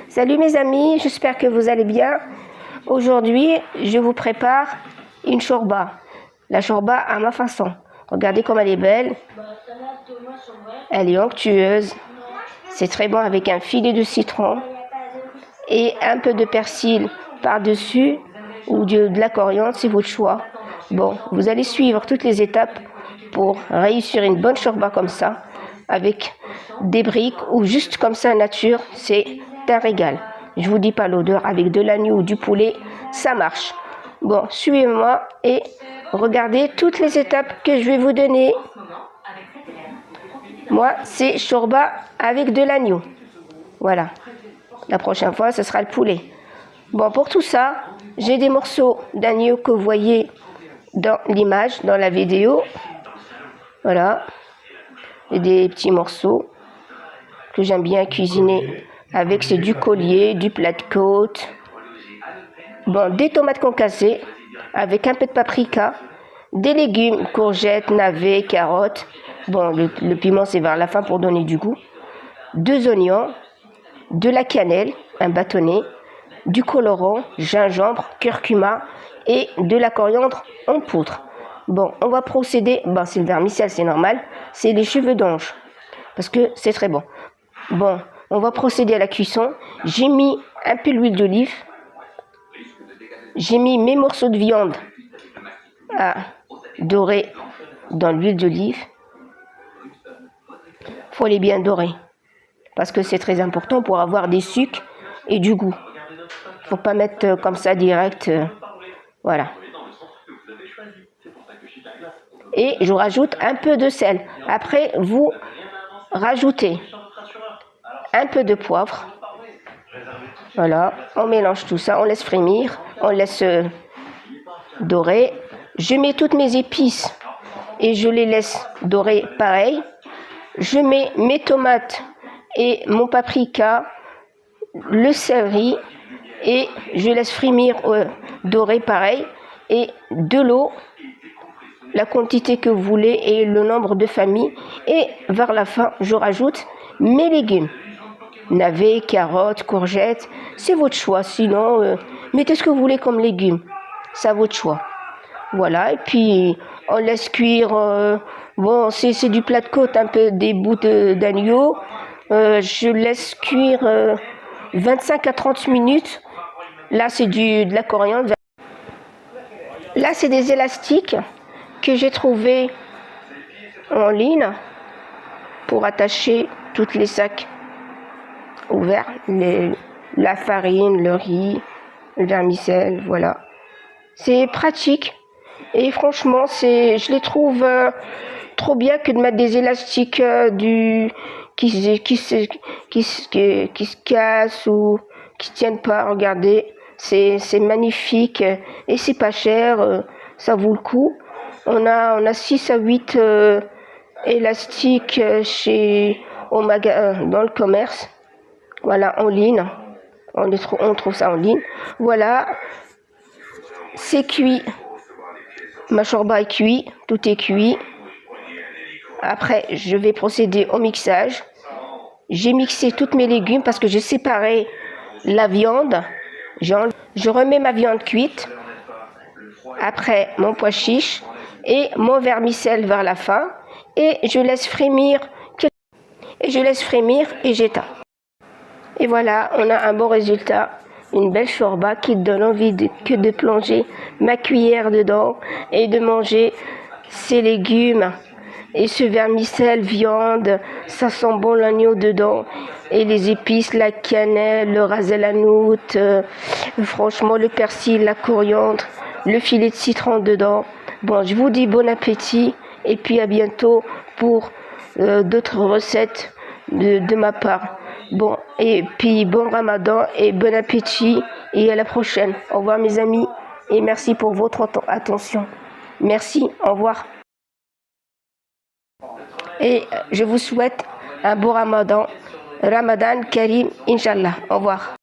Salut mes amis, j'espère que vous allez bien. Aujourd'hui, je vous prépare une shorba. La shorba à ma façon. Regardez comme elle est belle. Elle est onctueuse. C'est très bon avec un filet de citron et un peu de persil par-dessus ou de la coriandre, c'est votre choix. Bon, vous allez suivre toutes les étapes pour réussir une bonne shorba comme ça, avec des briques ou juste comme ça nature, c'est un régal. Je vous dis pas l'odeur, avec de l'agneau ou du poulet, ça marche. Bon, suivez-moi et regardez toutes les étapes que je vais vous donner. Moi, c'est shorba avec de l'agneau. Voilà. La prochaine fois, ce sera le poulet. Bon, pour tout ça, j'ai des morceaux d'agneau que vous voyez dans l'image, dans la vidéo. Voilà. Et des petits morceaux que j'aime bien cuisiner avec, c'est du collier, du plat de côte. Bon, des tomates concassées avec un peu de paprika, des légumes, courgettes, navets, carottes. Bon, le piment, c'est vers la fin pour donner du goût. 2 oignons, de la cannelle, un bâtonnet, du colorant, gingembre, curcuma et de la coriandre en poudre. Bon, on va procéder, c'est le vermicelle, c'est normal, c'est les cheveux d'ange, parce que c'est très bon. Bon, on va procéder à la cuisson. J'ai mis un peu d'huile d'olive, j'ai mis mes morceaux de viande à dorer dans l'huile d'olive. Faut les bien dorer, parce que c'est très important pour avoir des sucres et du goût. Faut pas mettre comme ça direct, voilà. Et je rajoute un peu de sel. Après, vous rajoutez un peu de poivre. Voilà, on mélange tout ça, on laisse frémir, on laisse dorer. Je mets toutes mes épices et je les laisse dorer pareil. Je mets mes tomates et mon paprika, le céleri et je laisse frémir, dorer pareil. Et de l'eau, la quantité que vous voulez et le nombre de familles. Et vers la fin, je rajoute mes légumes. Navets, carottes, courgettes, c'est votre choix. Sinon, mettez ce que vous voulez comme légumes. C'est à votre choix. Voilà, et puis on laisse cuire. Bon, c'est du plat de côte, un peu des bouts d'agneau. Je laisse cuire 25 à 30 minutes. Là, c'est de la coriandre. Là, c'est des élastiques que j'ai trouvés en ligne pour attacher tous les sacs ouverts, la farine, le riz, le vermicelle, voilà. C'est pratique et franchement, je les trouve trop bien que de mettre des élastiques qui se cassent ou qui tiennent pas. Regardez, c'est magnifique et c'est pas cher, ça vaut le coup. On a 6 à 8 élastiques dans le commerce. Voilà, en ligne. On trouve ça en ligne. Voilà, c'est cuit. Ma shorba est cuit, tout est cuit. Après, je vais procéder au mixage. J'ai mixé tous mes légumes parce que j'ai séparé la viande. Je remets ma viande cuite. Après, mon pois chiche et mon vermicelle vers la fin. Et je laisse frémir. Et j'éteins. Et voilà, on a un bon résultat. Une belle shorba qui donne envie que de plonger ma cuillère dedans et de manger ces légumes et ce vermicelle, viande, ça sent bon l'agneau dedans et les épices, la cannelle, le ras el hanout, franchement le persil, la coriandre, le filet de citron dedans. Bon, je vous dis bon appétit et puis à bientôt pour d'autres recettes de ma part. Bon, et puis bon ramadan et bon appétit et à la prochaine. Au revoir mes amis et merci pour votre attention. Merci, au revoir. Et je vous souhaite un bon ramadan. Ramadan Karim, Inch'Allah. Au revoir.